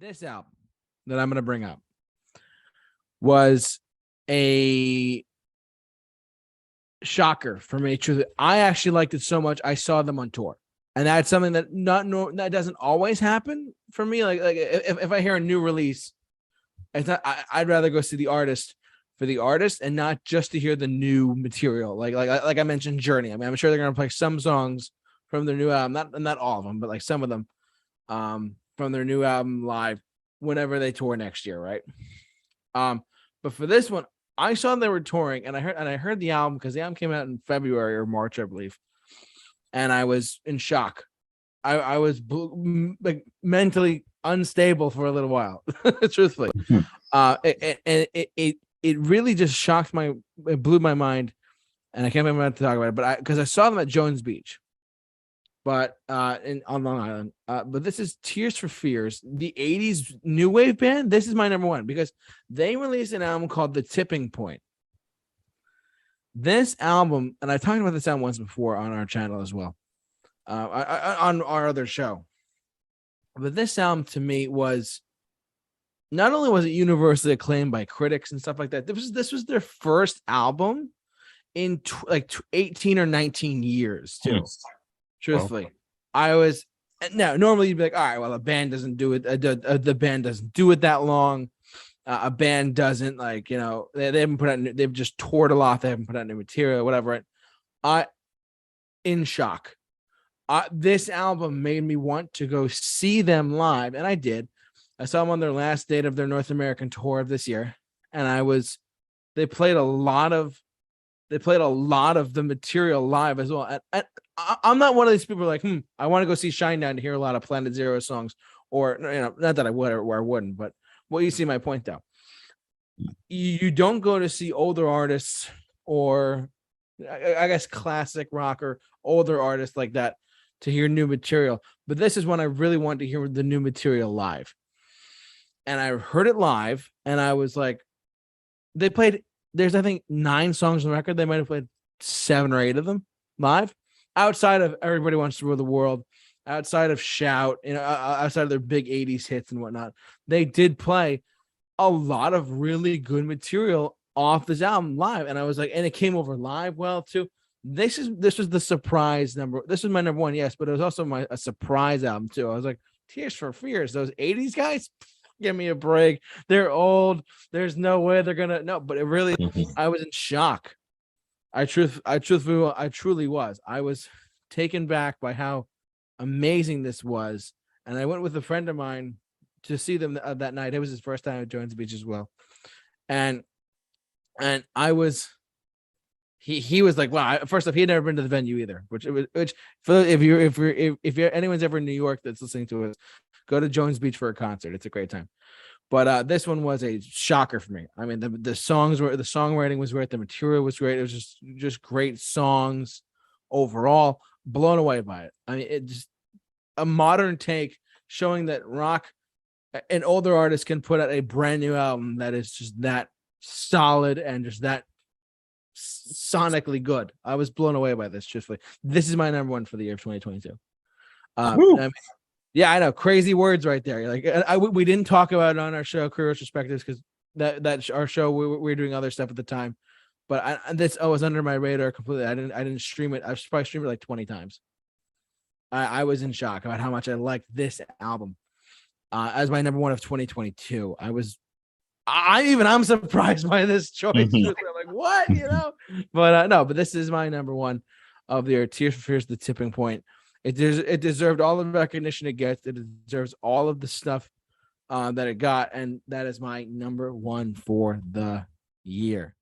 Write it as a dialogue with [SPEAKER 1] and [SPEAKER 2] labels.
[SPEAKER 1] This album that I'm going to bring up was a shocker for me. Truly, I actually liked it so much. I saw them on tour, and that's something that that doesn't always happen for me. Like if I hear a new release, it's not. I'd rather go see the artist for the artist and not just to hear the new material. Like I mentioned, Journey. I mean, I'm sure they're going to play some songs from their new album, not all of them, but like some of them from their new album live whenever they tour next year, right? But for this one, I saw they were touring, and I heard the album because the album came out in February or March, I believe, and I was in shock. I was like mentally unstable for a little while, truthfully. It really just it blew my mind, and I can't remember to talk about it, but because I saw them at Jones Beach, but on Long Island. But this is Tears for Fears, the 80s new wave band. This is my number one because they released an album called The Tipping Point. This album, and I talked about this album once before on our channel as well, on our other show. But this album to me was not only was it universally acclaimed by critics and stuff like that. This was their first album in 18 or 19 years too. Truthfully, I was now normally you'd be like, all right, well, a band doesn't do it. The band doesn't do it that long. A band doesn't they haven't put out. They've just toured a lot. They haven't put out new material, whatever. In shock. This album made me want to go see them live, and I did. I saw them on their last date of their North American tour of this year, and they played a lot of the material live as well. And I'm not one of these people like, I want to go see Shinedown to hear a lot of Planet Zero songs, or not that I would or I wouldn't, but you see my point though. You don't go to see older artists or I guess classic rock or older artists like that to hear new material. But this is when I really wanted to hear the new material live. And I heard it live and I was like, there's I think 9 songs on the record. They might have played 7 or 8 of them live outside of Everybody Wants to Rule the World, outside of Shout, outside of their big 80s hits and whatnot. They did play a lot of really good material off this album live. And I was like, and it came over live well too. This was the surprise number. This was my number one, yes, but it was also a surprise album too. I was like, Tears for Fears, those 80s guys, give me a break. They're old. There's no way they're gonna but it really I was in shock. I truly was. I was taken back by how amazing this was. And I went with a friend of mine to see them that night. It was his first time at Jones Beach as well. And I was he was like, wow, first off, he had never been to the venue either, which for if you're anyone's ever in New York that's listening to us, go to Jones Beach for a concert. It's a great time. But this one was a shocker for me. I mean, the songwriting was great, the material was great. It was just great songs overall. Blown away by it. I mean, it just a modern take showing that rock, an older artist can put out a brand new album that is just that solid and just that sonically good. I was blown away by this. Truthfully, this is my number one for the year of 2022. I mean, yeah, I know, crazy words right there. Like we didn't talk about it on our show, Career Retrospectives, because that our show we were doing other stuff at the time. But this was under my radar completely. I didn't stream it. I probably streamed it like 20 times. I was in shock about how much I liked this album as my number one of 2022. I'm surprised by this choice. I'm like, what, But but this is my number one of the year. Tears for Fears, The Tipping Point. It deserved all the recognition it gets. It deserves all of the stuff that it got, and that is my number one for the year.